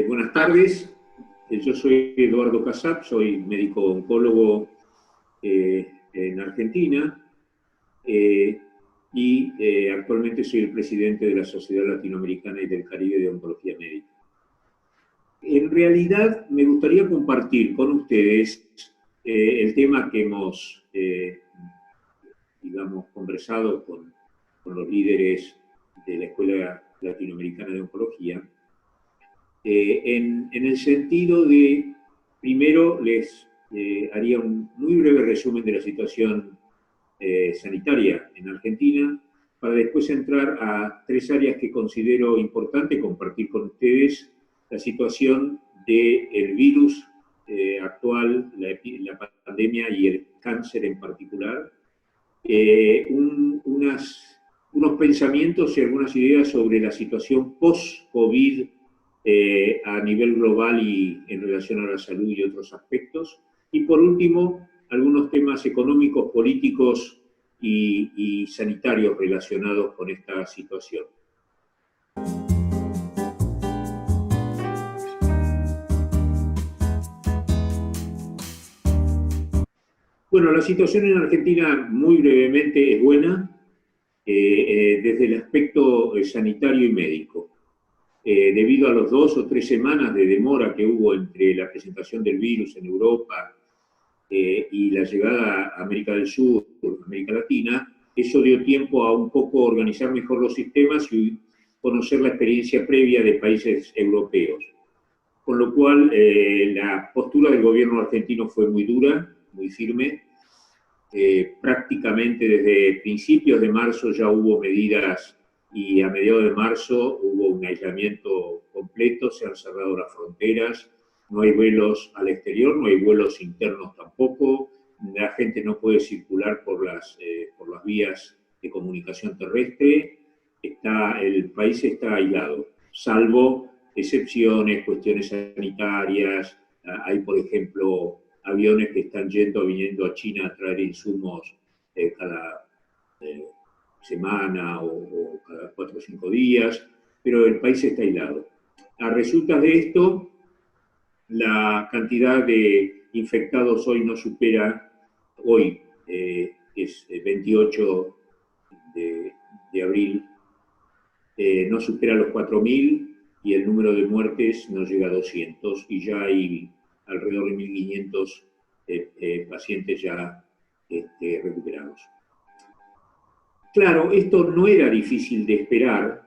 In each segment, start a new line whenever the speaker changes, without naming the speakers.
Buenas tardes, yo soy Eduardo Casap, soy médico oncólogo en Argentina y actualmente soy el presidente de la Sociedad Latinoamericana y del Caribe de Oncología Médica. En realidad me gustaría compartir con ustedes el tema que hemos, conversado con los líderes de la Escuela Latinoamericana de Oncología, en el sentido de, primero les haría un muy breve resumen de la situación sanitaria en Argentina, para después entrar a tres áreas que considero importante compartir con ustedes: la situación del virus actual, la pandemia y el cáncer en particular, unos pensamientos y algunas ideas sobre la situación post-COVID a nivel global y en relación a la salud y otros aspectos. Y por último, algunos temas económicos, políticos y sanitarios relacionados con esta situación. Bueno, la situación en Argentina, muy brevemente, es buena desde el aspecto sanitario y médico. Debido a los 2 o 3 semanas de demora que hubo entre la presentación del virus en Europa y la llegada a América del Sur, América Latina, eso dio tiempo a un poco organizar mejor los sistemas y conocer la experiencia previa de países europeos. Con lo cual, la postura del gobierno argentino fue muy dura, muy firme. Prácticamente desde principios de marzo ya hubo medidas y a mediados de marzo hubo un aislamiento completo, se han cerrado las fronteras, no hay vuelos al exterior, no hay vuelos internos tampoco, la gente no puede circular por las vías de comunicación terrestre, el país está aislado, salvo excepciones, cuestiones sanitarias. Hay, por ejemplo, aviones que están viniendo a China a traer insumos cada semana o cada 4 o 5 días, pero el país está aislado. A resultas de esto, la cantidad de infectados hoy no supera, es 28 de abril, no supera los 4.000 y el número de muertes no llega a 200 y ya hay alrededor de 1.500 pacientes ya recuperados. Claro, esto no era difícil de esperar.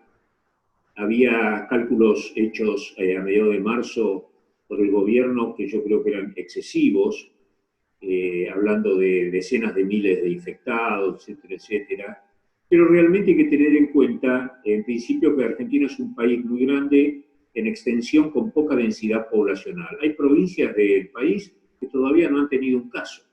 Había cálculos hechos a mediados de marzo por el gobierno que yo creo que eran excesivos, hablando de decenas de miles de infectados, etcétera, etcétera. Pero realmente hay que tener en cuenta, en principio, que Argentina es un país muy grande, en extensión, con poca densidad poblacional. Hay provincias del país que todavía no han tenido un caso.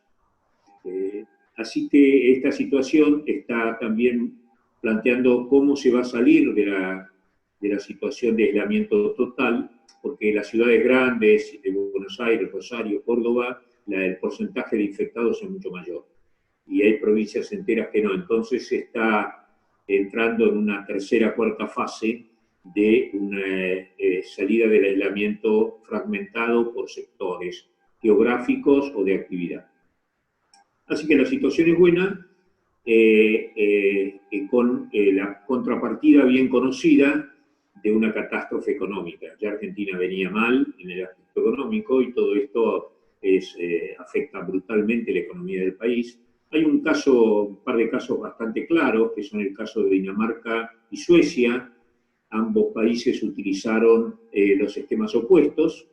Así que esta situación está también planteando cómo se va a salir de la situación de aislamiento total, porque las ciudades grandes, de Buenos Aires, Rosario, Córdoba, el porcentaje de infectados es mucho mayor. Y hay provincias enteras que no. Entonces se está entrando en una tercera, cuarta fase de una salida del aislamiento fragmentado por sectores geográficos o de actividad. Así que la situación es buena, con la contrapartida bien conocida de una catástrofe económica. Ya Argentina venía mal en el aspecto económico y todo esto afecta brutalmente la economía del país. Hay un par de casos bastante claros, que son el caso de Dinamarca y Suecia. Ambos países utilizaron los esquemas opuestos,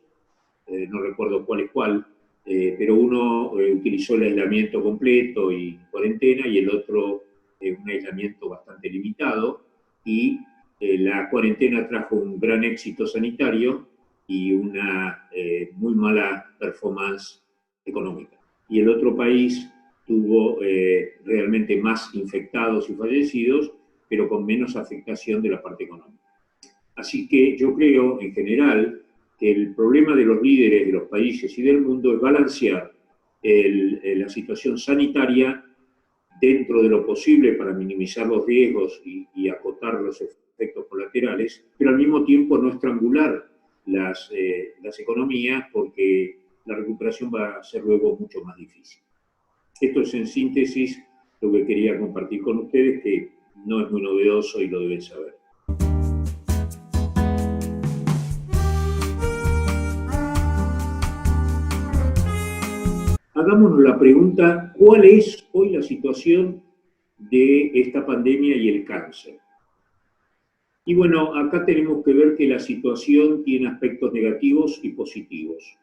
no recuerdo cuál es cuál, pero uno utilizó el aislamiento completo y cuarentena, y el otro un aislamiento bastante limitado, y la cuarentena trajo un gran éxito sanitario y una muy mala performance económica. Y el otro país tuvo realmente más infectados y fallecidos, pero con menos afectación de la parte económica. Así que yo creo, en general, que el problema de los líderes de los países y del mundo es balancear la situación sanitaria dentro de lo posible para minimizar los riesgos y acotar los efectos colaterales, pero al mismo tiempo no estrangular las economías, porque la recuperación va a ser luego mucho más difícil. Esto es en síntesis lo que quería compartir con ustedes, que no es muy novedoso y lo deben saber. Hagámonos la pregunta, ¿cuál es hoy la situación de esta pandemia y el cáncer? Y bueno, acá tenemos que ver que la situación tiene aspectos negativos y positivos.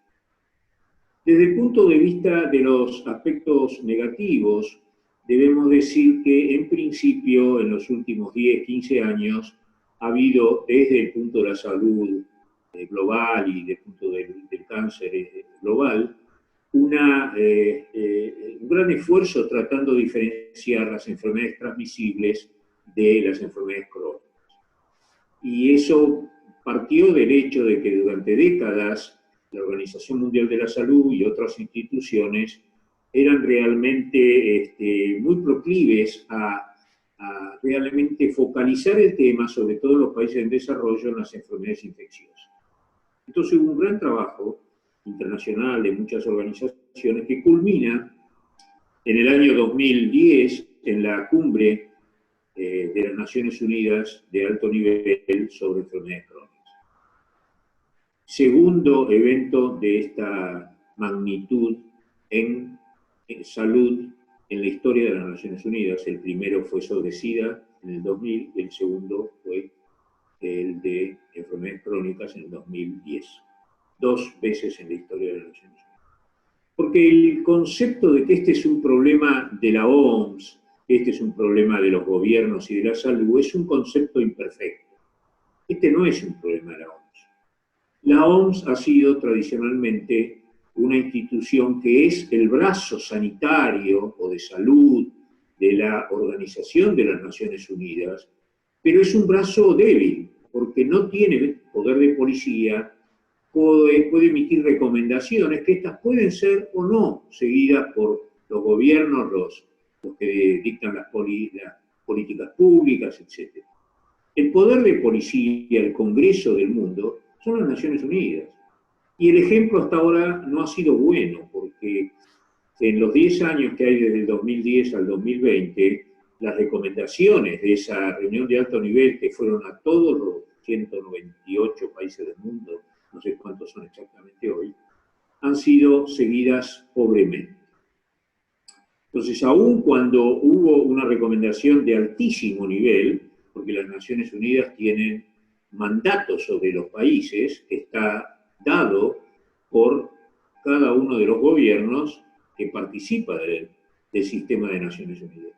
Desde el punto de vista de los aspectos negativos, debemos decir que en principio, en los últimos 10, 15 años, ha habido desde el punto de la salud global y desde el punto del cáncer global, un gran esfuerzo tratando de diferenciar las enfermedades transmisibles de las enfermedades crónicas. Y eso partió del hecho de que durante décadas la Organización Mundial de la Salud y otras instituciones eran realmente muy proclives a realmente focalizar el tema, sobre todo en los países en desarrollo, en las enfermedades infecciosas. Entonces hubo un gran trabajo internacional de muchas organizaciones que culmina en el año 2010 en la cumbre de las Naciones Unidas de alto nivel sobre enfermedades crónicas. Segundo evento de esta magnitud en salud en la historia de las Naciones Unidas. El primero fue sobre SIDA en el 2000 y el segundo fue el de enfermedades crónicas en el 2010. 2 veces en la historia de las Naciones Unidas. Porque el concepto de que este es un problema de la OMS, este es un problema de los gobiernos y de la salud, es un concepto imperfecto. Este no es un problema de la OMS. La OMS ha sido tradicionalmente una institución que es el brazo sanitario o de salud de la Organización de las Naciones Unidas, pero es un brazo débil, porque no tiene poder de policía, puede emitir recomendaciones, que estas pueden ser o no seguidas por los gobiernos, los que dictan las políticas públicas, etc. El poder de policía, el Congreso del mundo, son las Naciones Unidas. Y el ejemplo hasta ahora no ha sido bueno, porque en los 10 años que hay desde el 2010 al 2020, las recomendaciones de esa reunión de alto nivel, que fueron a todos los 198 países del mundo, no sé cuántos son exactamente hoy, han sido seguidas pobremente. Entonces, aun cuando hubo una recomendación de altísimo nivel, porque las Naciones Unidas tienen mandatos sobre los países, que está dado por cada uno de los gobiernos que participa del sistema de Naciones Unidas.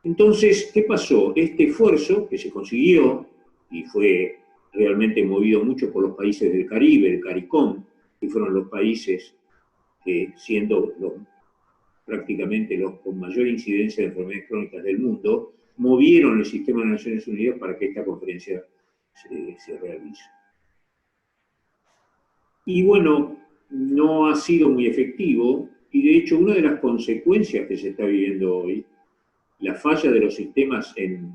Entonces, ¿qué pasó? Este esfuerzo que se consiguió y fue realmente movido mucho por los países del Caribe, el CARICOM, que fueron los países que, siendo prácticamente los con mayor incidencia de enfermedades crónicas del mundo, movieron el sistema de Naciones Unidas para que esta conferencia se realice. Y bueno, no ha sido muy efectivo, y de hecho una de las consecuencias que se está viviendo hoy, la falla de los sistemas en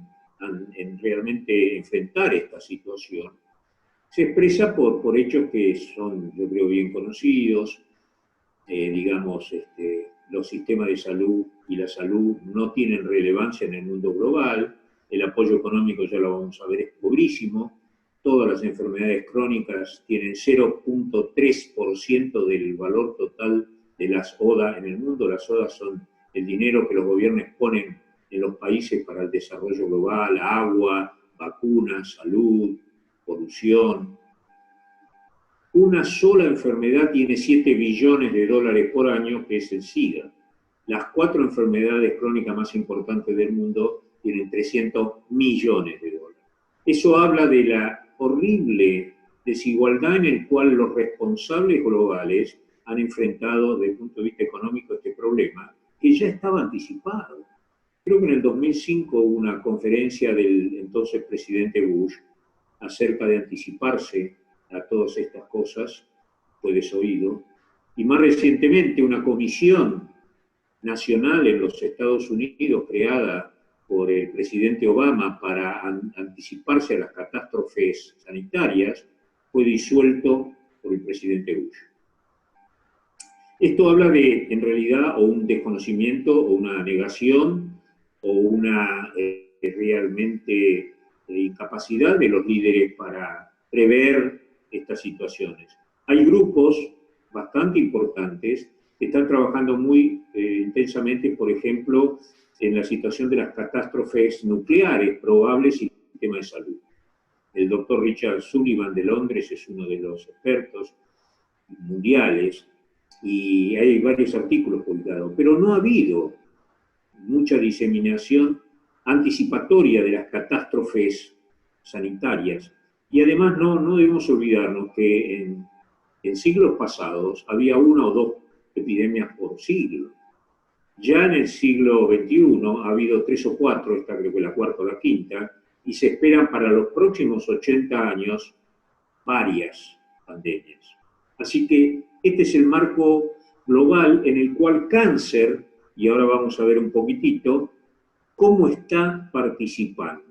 realmente enfrentar esta situación, se expresa por hechos que son, yo creo, bien conocidos. Digamos, los sistemas de salud y la salud no tienen relevancia en el mundo global, el apoyo económico, ya lo vamos a ver, es pobrísimo, todas las enfermedades crónicas tienen 0.3% del valor total de las ODA en el mundo. Las ODA son el dinero que los gobiernos ponen en los países para el desarrollo global, agua, vacunas, salud, polución. Una sola enfermedad tiene 7 billones de dólares por año, que es el SIDA. Las 4 enfermedades crónicas más importantes del mundo tienen 300 millones de dólares. Eso habla de la horrible desigualdad en el cual los responsables globales han enfrentado desde el punto de vista económico este problema, que ya estaba anticipado. Creo que en el 2005 hubo una conferencia del entonces presidente Bush acerca de anticiparse a todas estas cosas, fue desoído, y más recientemente una comisión nacional en los Estados Unidos creada por el presidente Obama para anticiparse a las catástrofes sanitarias, fue disuelto por el presidente Bush. Esto habla de, en realidad, o un desconocimiento, o una negación, o una realmente incapacidad de los líderes para prever estas situaciones. Hay grupos bastante importantes que están trabajando muy intensamente, por ejemplo, en la situación de las catástrofes nucleares probables y el sistema de salud. El doctor Richard Sullivan de Londres es uno de los expertos mundiales y hay varios artículos publicados, pero no ha habido mucha diseminación anticipatoria de las catástrofes sanitarias. Y además no debemos olvidarnos que en siglos pasados había una o dos epidemias por siglo. Ya en el siglo XXI ha habido 3 o 4, esta creo que la cuarta o la quinta, y se esperan para los próximos 80 años varias pandemias. Así que este es el marco global en el cual cáncer, y ahora vamos a ver un poquitito, cómo está participando.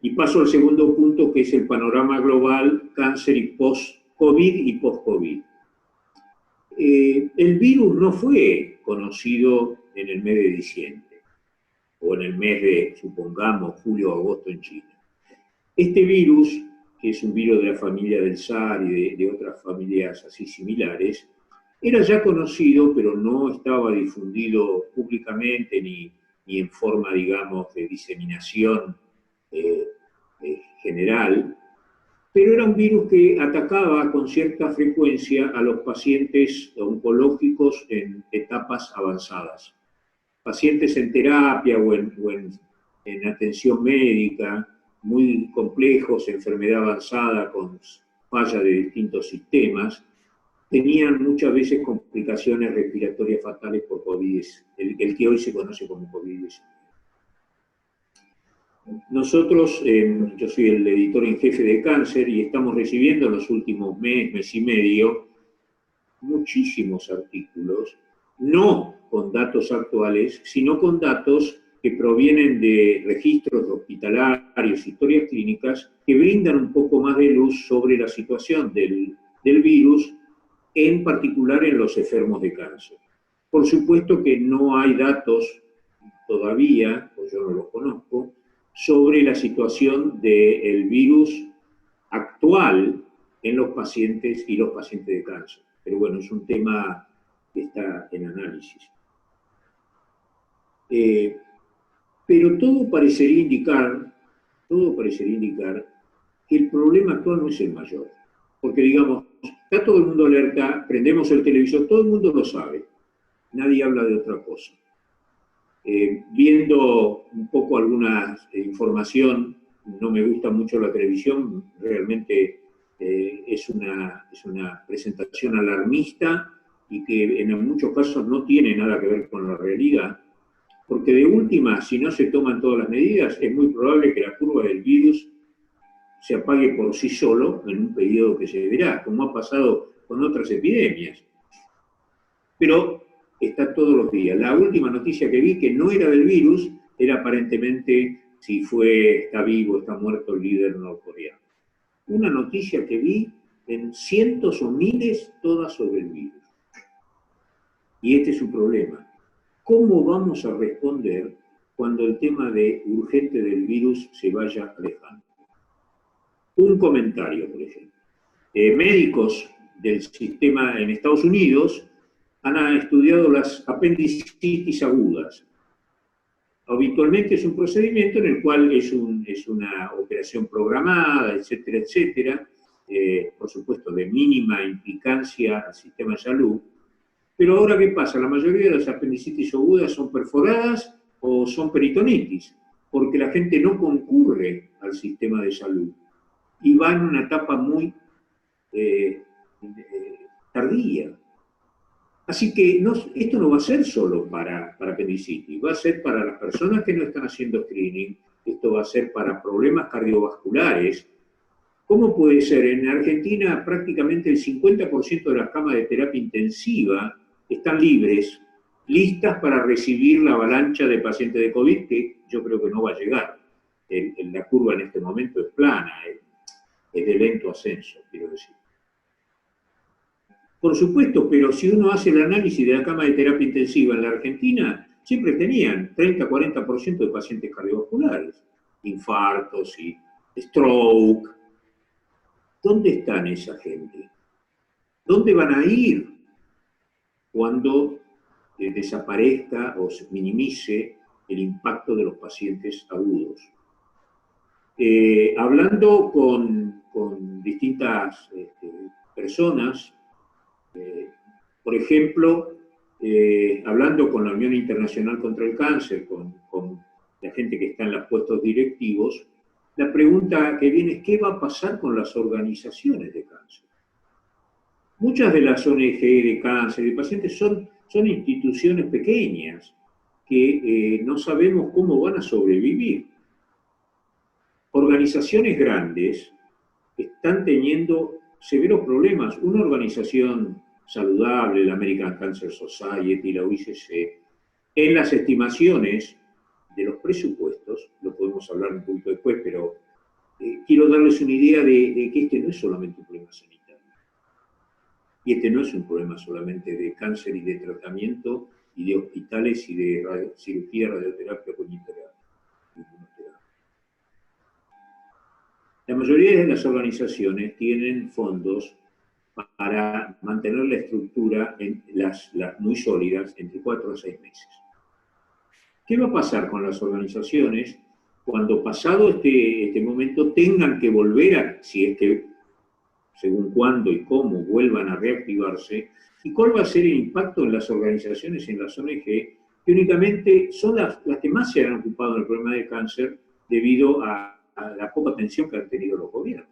Y paso al segundo punto, que es el panorama global, cáncer y post-COVID y post-COVID. El virus no fue conocido en el mes de diciembre, o en el mes de, supongamos, julio o agosto en China. Este virus, que es un virus de la familia del SARS y de otras familias así similares, era ya conocido, pero no estaba difundido públicamente ni en forma, digamos, de diseminación general, pero era un virus que atacaba con cierta frecuencia a los pacientes oncológicos en etapas avanzadas. Pacientes en terapia o en atención médica, muy complejos, enfermedad avanzada con falla de distintos sistemas, tenían muchas veces complicaciones respiratorias fatales por COVID, el que hoy se conoce como COVID-19. Nosotros, yo soy el editor en jefe de Cáncer y estamos recibiendo en los últimos mes y medio, muchísimos artículos, no con datos actuales, sino con datos que provienen de registros hospitalarios, historias clínicas, que brindan un poco más de luz sobre la situación del virus, en particular en los enfermos de cáncer. Por supuesto que no hay datos todavía, o yo no los conozco, sobre la situación del virus actual en los pacientes y los pacientes de cáncer. Pero bueno, es un tema que está en análisis. Pero todo parecería indicar que el problema actual no es el mayor. Porque, digamos, está todo el mundo alerta, prendemos el televisor, todo el mundo lo sabe. Nadie habla de otra cosa. Viendo un poco alguna información, no me gusta mucho la televisión, realmente es una presentación alarmista y que en muchos casos no tiene nada que ver con la realidad, porque de última, si no se toman todas las medidas, es muy probable que la curva del virus se apague por sí solo en un periodo que se verá, como ha pasado con otras epidemias. Pero está todos los días. La última noticia que vi, que no era del virus, era aparentemente si está vivo, está muerto el líder norcoreano. Una noticia que vi en cientos o miles, todas sobre el virus. Y este es un problema. ¿Cómo vamos a responder cuando el tema urgente del virus se vaya alejando? Un comentario, por ejemplo. Médicos del sistema en Estados Unidos han estudiado las apendicitis agudas. Habitualmente es un procedimiento en el cual es una operación programada, etcétera, etcétera, por supuesto de mínima implicancia al sistema de salud. Pero ahora, ¿qué pasa? La mayoría de las apendicitis agudas son perforadas o son peritonitis, porque la gente no concurre al sistema de salud y va en una etapa muy tardía. Así que esto no va a ser solo para apendicitis, va a ser para las personas que no están haciendo screening, esto va a ser para problemas cardiovasculares. ¿Cómo puede ser? En Argentina prácticamente el 50% de las camas de terapia intensiva están libres listas para recibir la avalancha de pacientes de COVID, que yo creo que no va a llegar. La curva en este momento es plana, es de lento ascenso, quiero decir. Por supuesto, pero si uno hace el análisis de la cama de terapia intensiva en la Argentina, siempre tenían 30-40% de pacientes cardiovasculares, infartos y stroke. ¿Dónde están esa gente? ¿Dónde van a ir cuando desaparezca o se minimice el impacto de los pacientes agudos? Hablando con distintas personas, por ejemplo, hablando con la Unión Internacional contra el Cáncer, con la gente que está en los puestos directivos, la pregunta que viene es: ¿qué va a pasar con las organizaciones de cáncer? Muchas de las ONG de cáncer y pacientes son instituciones pequeñas que no sabemos cómo van a sobrevivir. Organizaciones grandes están teniendo severos problemas. Una organización saludable, la American Cancer Society, la UICC, en las estimaciones de los presupuestos, lo podemos hablar un poquito después, pero quiero darles una idea de que este no es solamente un problema sanitario. Y este no es un problema solamente de cáncer y de tratamiento, y de hospitales y de cirugía, radioterapia, quimioterapia. La mayoría de las organizaciones tienen fondos para mantener la estructura en las muy sólidas entre 4 a 6 meses. ¿Qué va a pasar con las organizaciones cuando pasado este momento tengan que volver a, si es que, según cuándo y cómo, vuelvan a reactivarse? ¿Y cuál va a ser el impacto en las organizaciones, en las ONG, que únicamente son las que más se han ocupado del problema del cáncer debido a la poca atención que han tenido los gobiernos?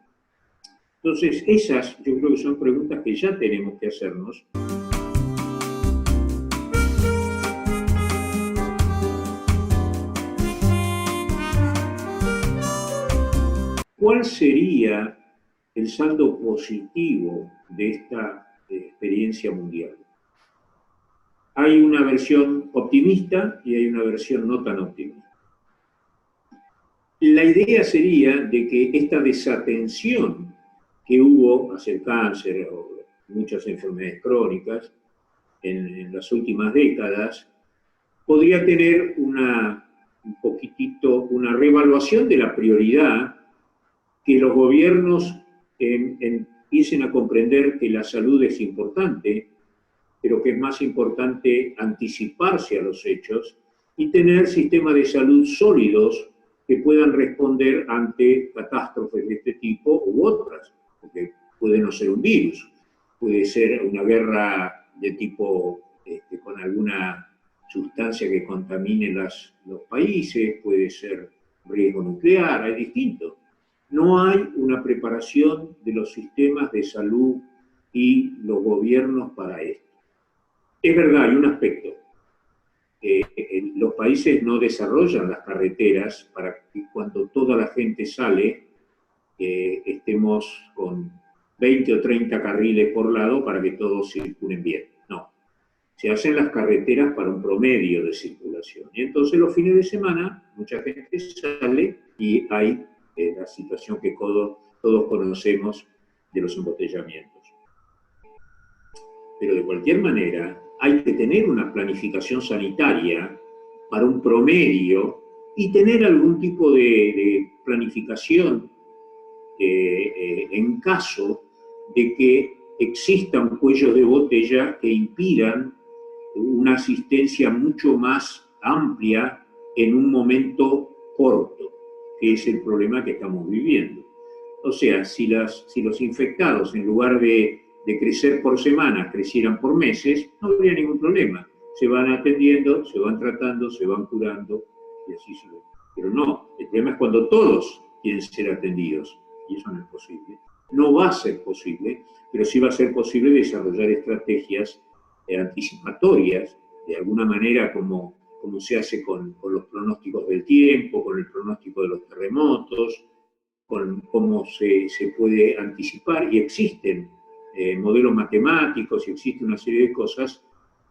Entonces, esas yo creo que son preguntas que ya tenemos que hacernos. ¿Cuál sería el saldo positivo de esta experiencia mundial? Hay una versión optimista y hay una versión no tan optimista. La idea sería de que esta desatención que hubo hacia el cáncer o muchas enfermedades crónicas en las últimas décadas podría tener un poquitito una reevaluación de la prioridad, que los gobiernos empiecen a comprender que la salud es importante, pero que es más importante anticiparse a los hechos y tener sistemas de salud sólidos que puedan responder ante catástrofes de este tipo u otras, porque puede no ser un virus, puede ser una guerra de tipo con alguna sustancia que contamine los países, puede ser riesgo nuclear, hay distintos. No hay una preparación de los sistemas de salud y los gobiernos para esto. Es verdad, hay un aspecto. Los países no desarrollan las carreteras para que cuando toda la gente sale estemos con 20 o 30 carriles por lado para que todos circulen bien. No. Se hacen las carreteras para un promedio de circulación. Y entonces los fines de semana mucha gente sale y hay la situación que todos conocemos de los embotellamientos. Pero de cualquier manera, hay que tener una planificación sanitaria para un promedio y tener algún tipo de planificación en caso de que exista un cuello de botella que impidan una asistencia mucho más amplia en un momento corto, que es el problema que estamos viviendo. O sea, si los infectados, en lugar de crecer por semanas, crecieran por meses, no habría ningún problema. Se van atendiendo, se van tratando, se van curando, y así se ve. Pero no, el problema es cuando todos quieren ser atendidos, y eso no es posible. No va a ser posible, pero sí va a ser posible desarrollar estrategias anticipatorias, de alguna manera como se hace con los pronósticos del tiempo, con el pronóstico de los terremotos, con cómo se puede anticipar, y existen modelos matemáticos y existe una serie de cosas,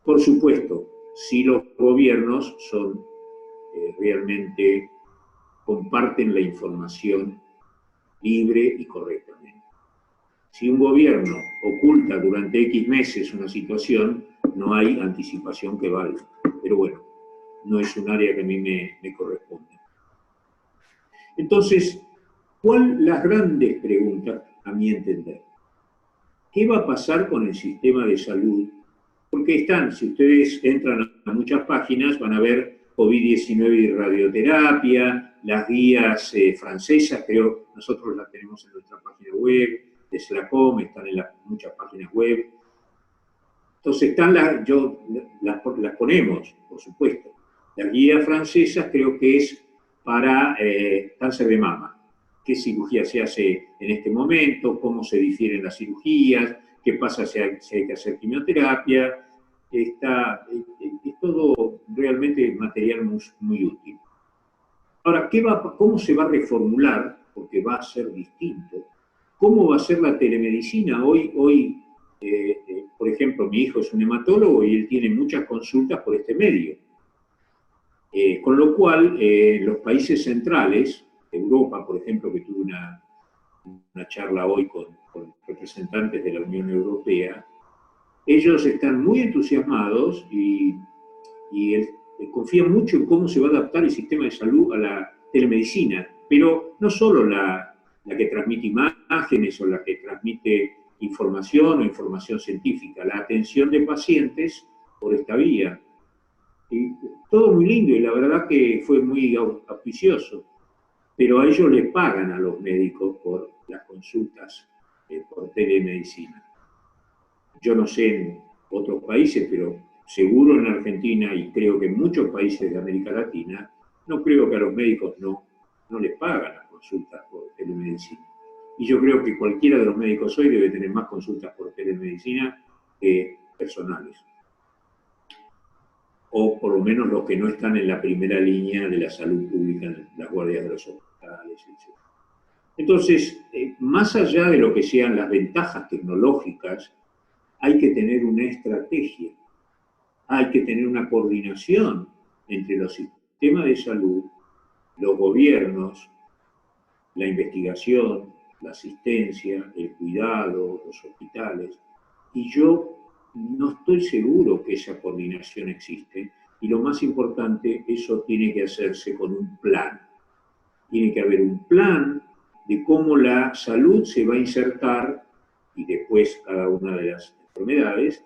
por supuesto, si los gobiernos son realmente comparten la información libre y correctamente. Si un gobierno oculta durante X meses una situación, no hay anticipación que valga. Pero bueno, no es un área que a mí me corresponde. Entonces, ¿cuáles las grandes preguntas, a mi entender? ¿Qué va a pasar con el sistema de salud? Porque están, si ustedes entran a muchas páginas, van a ver COVID-19 y radioterapia, las guías francesas, creo, nosotros las tenemos en nuestra página web, de SLACOM, están en muchas páginas web. Entonces están las ponemos, por supuesto. Las guías francesas creo que es para cáncer de mama. ¿Qué cirugía se hace en este momento? ¿Cómo se difieren las cirugías? ¿Qué pasa si hay que hacer quimioterapia? Es todo realmente material muy útil. Ahora, ¿cómo se va a reformular? Porque va a ser distinto. ¿Cómo va a ser la telemedicina? Hoy por ejemplo, mi hijo es un hematólogo y él tiene muchas consultas por este medio. Con lo cual, los países centrales, Europa, por ejemplo, que tuve una charla hoy con representantes de la Unión Europea, ellos están muy entusiasmados y confían mucho en cómo se va a adaptar el sistema de salud a la telemedicina, pero no solo la que transmite imágenes o la que transmite información o información científica, la atención de pacientes por esta vía. Y todo muy lindo y la verdad que fue muy auspicioso, pero a ellos les pagan a los médicos por las consultas por telemedicina. Yo no sé en otros países, pero seguro en Argentina y creo que en muchos países de América Latina, no creo que a los médicos no les pagan las consultas por telemedicina. Y yo creo que cualquiera de los médicos hoy debe tener más consultas por telemedicina que personales. O por lo menos los que no están en la primera línea de la salud pública, en las guardias de los hospitales, etc. Entonces, más allá de lo que sean las ventajas tecnológicas, hay que tener una estrategia, hay que tener una coordinación entre los sistemas de salud, los gobiernos, la investigación, la asistencia, el cuidado, los hospitales. Y yo no estoy seguro que esa coordinación existe. Y lo más importante, eso tiene que hacerse con un plan. Tiene que haber un plan de cómo la salud se va a insertar, y después cada una de las enfermedades,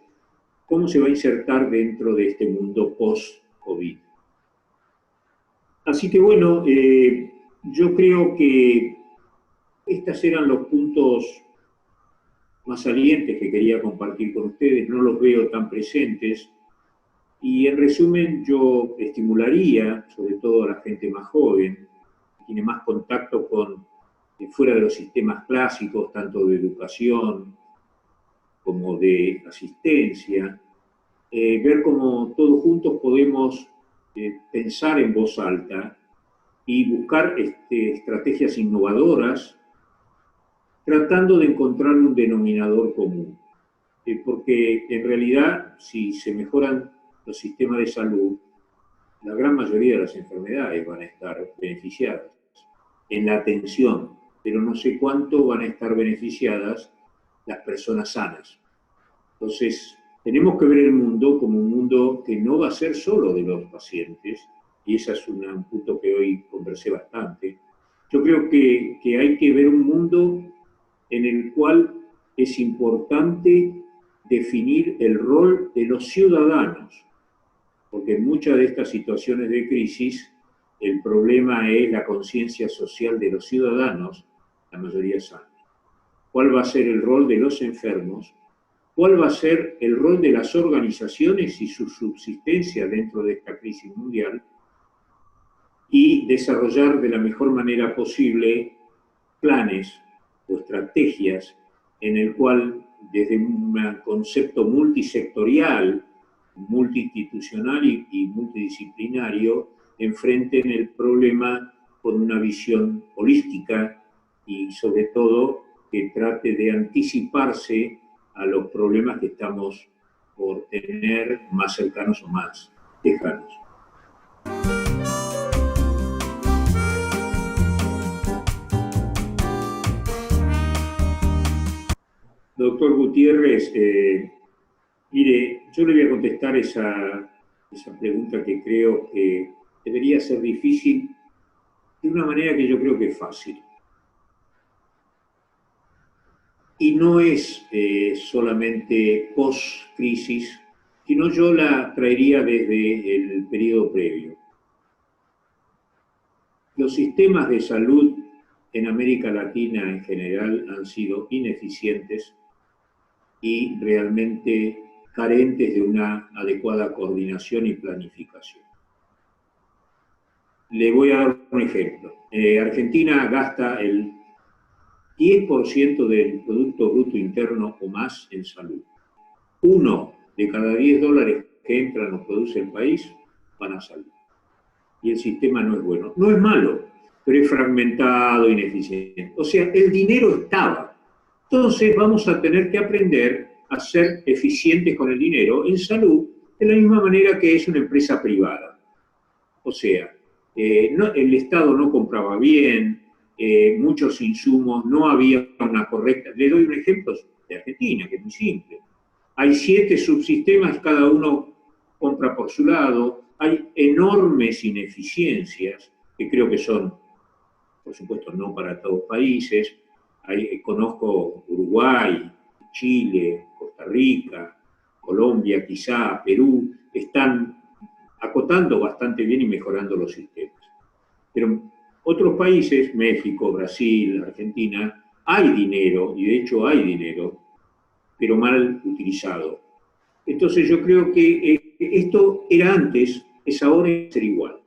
cómo se va a insertar dentro de este mundo post-COVID. Así que bueno, yo creo que estos eran los puntos más salientes que quería compartir con ustedes, no los veo tan presentes, y en resumen yo estimularía, sobre todo a la gente más joven, que tiene más contacto con fuera de los sistemas clásicos, tanto de educación como de asistencia, ver cómo todos juntos podemos pensar en voz alta y buscar estrategias innovadoras, tratando de encontrar un denominador común. Porque en realidad, si se mejoran los sistemas de salud, la gran mayoría de las enfermedades van a estar beneficiadas en la atención, pero no sé cuánto van a estar beneficiadas las personas sanas. Entonces, tenemos que ver el mundo como un mundo que no va a ser solo de los pacientes, y ese es un punto que hoy conversé bastante. Yo creo que hay que ver un mundo en el cual es importante definir el rol de los ciudadanos, porque en muchas de estas situaciones de crisis el problema es la conciencia social de los ciudadanos, la mayoría sanos. ¿Cuál va a ser el rol de los enfermos? ¿Cuál va a ser el rol de las organizaciones y su subsistencia dentro de esta crisis mundial? Y desarrollar de la mejor manera posible planes o estrategias en el cual desde un concepto multisectorial, multiinstitucional y multidisciplinario enfrenten el problema con una visión holística y sobre todo que trate de anticiparse a los problemas que estamos por tener más cercanos o más lejanos. Doctor Gutiérrez, mire, yo le voy a contestar esa pregunta que creo que debería ser difícil de una manera que yo creo que es fácil. Y no es solamente post-crisis, sino yo la traería desde el periodo previo. Los sistemas de salud en América Latina en general han sido ineficientes y realmente carentes de una adecuada coordinación y planificación. Le voy a dar un ejemplo. Argentina gasta el 10% del Producto Bruto Interno o más en salud. 1 de cada 10 dólares que entran o produce el país van a salud. Y el sistema no es bueno. No es malo, pero es fragmentado, ineficiente. O sea, el dinero estaba. Entonces vamos a tener que aprender a ser eficientes con el dinero en salud de la misma manera que es una empresa privada. O sea, el Estado no compraba bien, muchos insumos, no había una correcta... Le doy un ejemplo de Argentina, que es muy simple. Hay 7 subsistemas, cada uno compra por su lado, hay enormes ineficiencias, que creo que son, por supuesto, no para todos los países. Conozco Uruguay, Chile, Costa Rica, Colombia quizá, Perú, están acotando bastante bien y mejorando los sistemas. Pero otros países, México, Brasil, Argentina, hay dinero, y de hecho hay dinero, pero mal utilizado. Entonces yo creo que esto era antes, es ahora y va a ser igual.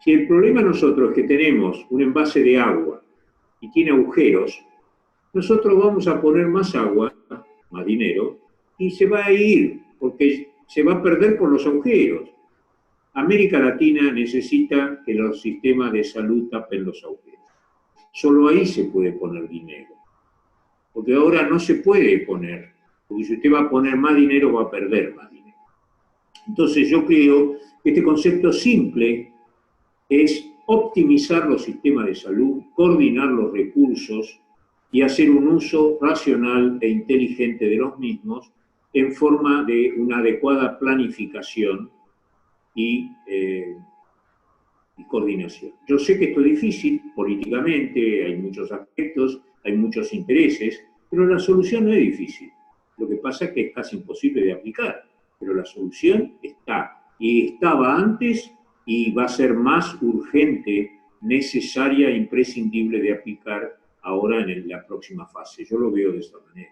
Si el problema nosotros es que tenemos un envase de agua y tiene agujeros, nosotros vamos a poner más agua, más dinero, y se va a ir, porque se va a perder por los agujeros. América Latina necesita que los sistemas de salud tapen los agujeros. Solo ahí se puede poner dinero. Porque ahora no se puede poner, porque si usted va a poner más dinero, va a perder más dinero. Entonces yo creo que este concepto simple es optimizar los sistemas de salud, coordinar los recursos y hacer un uso racional e inteligente de los mismos en forma de una adecuada planificación y coordinación. Yo sé que esto es difícil políticamente, hay muchos aspectos, hay muchos intereses, pero la solución no es difícil. Lo que pasa es que es casi imposible de aplicar, pero la solución está. Y estaba antes y va a ser más urgente, necesaria e imprescindible de aplicar ahora en la próxima fase. Yo lo veo de esta manera.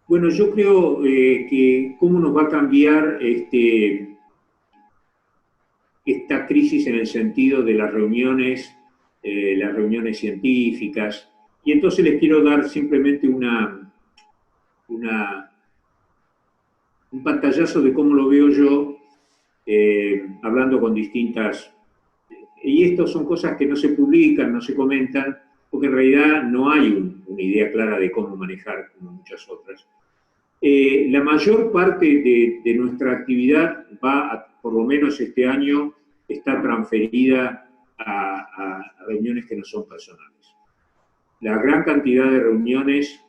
Bueno, yo creo que cómo nos va a cambiar esta crisis en el sentido de las reuniones científicas. Y entonces les quiero dar simplemente un pantallazo de cómo lo veo yo, hablando con distintas... Y estas son cosas que no se publican, no se comentan, porque en realidad no hay una idea clara de cómo manejar, como muchas otras. La mayor parte de nuestra actividad por lo menos este año, está transferida a reuniones que no son personales. La gran cantidad de reuniones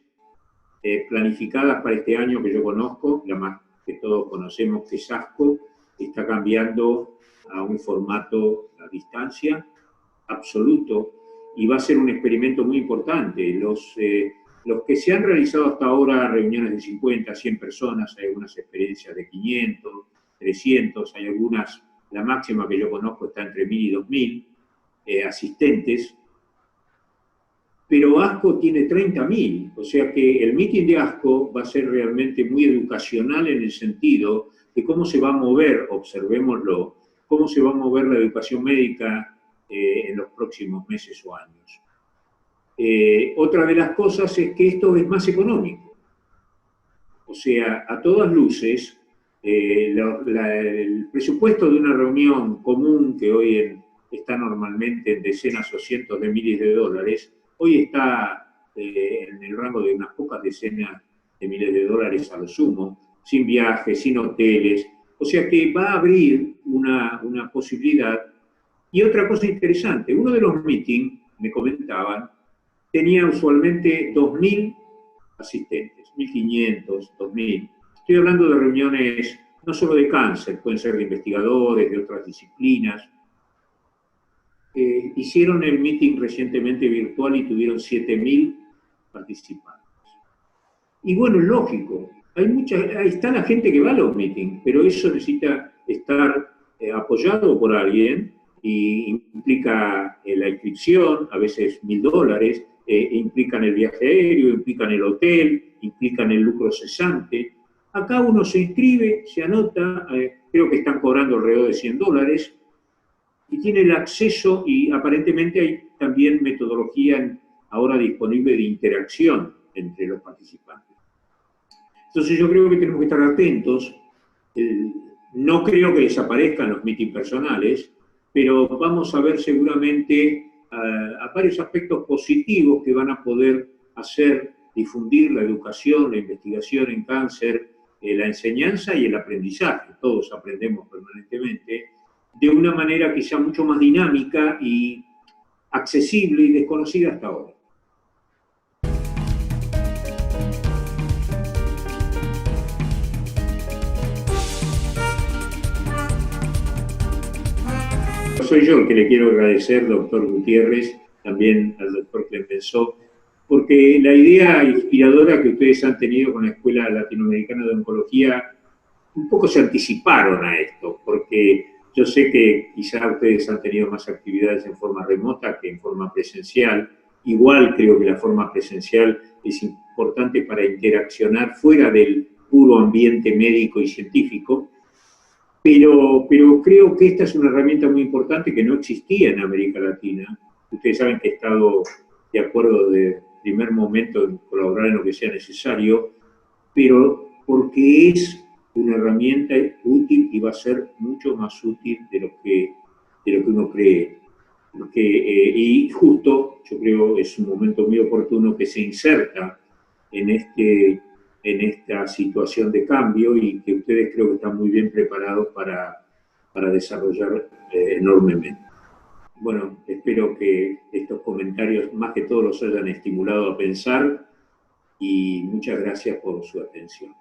planificadas para este año que yo conozco, la más que todos conocemos que es ASCO, está cambiando a un formato a distancia absoluto y va a ser un experimento muy importante. Los que se han realizado hasta ahora, reuniones de 50, 100 personas, hay algunas experiencias de 500, 300, hay algunas, la máxima que yo conozco está entre 1000 y 2000 asistentes, pero ASCO tiene 30.000, o sea que el meeting de ASCO va a ser realmente muy educacional en el sentido de cómo se va a mover, observémoslo, cómo se va a mover la educación médica en los próximos meses o años. Otra de las cosas es que esto es más económico. O sea, a todas luces, el presupuesto de una reunión común que hoy está normalmente en decenas o cientos de miles de dólares, hoy está en el rango de unas pocas decenas de miles de dólares a lo sumo, sin viajes, sin hoteles. O sea que va a abrir una posibilidad. Y otra cosa interesante, uno de los meetings, me comentaban, tenía usualmente 2.000 asistentes, 1.500, 2.000. Estoy hablando de reuniones no solo de cáncer, pueden ser de investigadores, de otras disciplinas. Hicieron el meeting recientemente virtual y tuvieron 7.000 participantes. Y bueno, es lógico, ahí está la gente que va a los meetings, pero eso necesita estar apoyado por alguien y implica la inscripción, a veces $1.000, implican el viaje aéreo, implican el hotel, implican el lucro cesante. Acá uno se inscribe, se anota, creo que están cobrando alrededor de $100, y tiene el acceso, y aparentemente hay también metodología ahora disponible de interacción entre los participantes. Entonces yo creo que tenemos que estar atentos. No creo que desaparezcan los meetings personales, pero vamos a ver seguramente a varios aspectos positivos que van a poder hacer difundir la educación, la investigación en cáncer, la enseñanza y el aprendizaje. Todos aprendemos permanentemente, de una manera que sea mucho más dinámica y accesible y desconocida hasta ahora. Soy yo el que le quiero agradecer, doctor Gutiérrez, también al doctor Clemenceau, porque la idea inspiradora que ustedes han tenido con la Escuela Latinoamericana de Oncología, un poco se anticiparon a esto, porque yo sé que quizá ustedes han tenido más actividades en forma remota que en forma presencial. Igual creo que la forma presencial es importante para interaccionar fuera del puro ambiente médico y científico, pero creo que esta es una herramienta muy importante que no existía en América Latina. Ustedes saben que he estado de acuerdo desde el primer momento en colaborar en lo que sea necesario, pero porque es una herramienta útil y va a ser mucho más útil de lo que uno cree. Y justo, yo creo, es un momento muy oportuno que se inserta en esta situación de cambio y que ustedes creo que están muy bien preparados para desarrollar enormemente. Bueno, espero que estos comentarios, más que todo, los hayan estimulado a pensar y muchas gracias por su atención.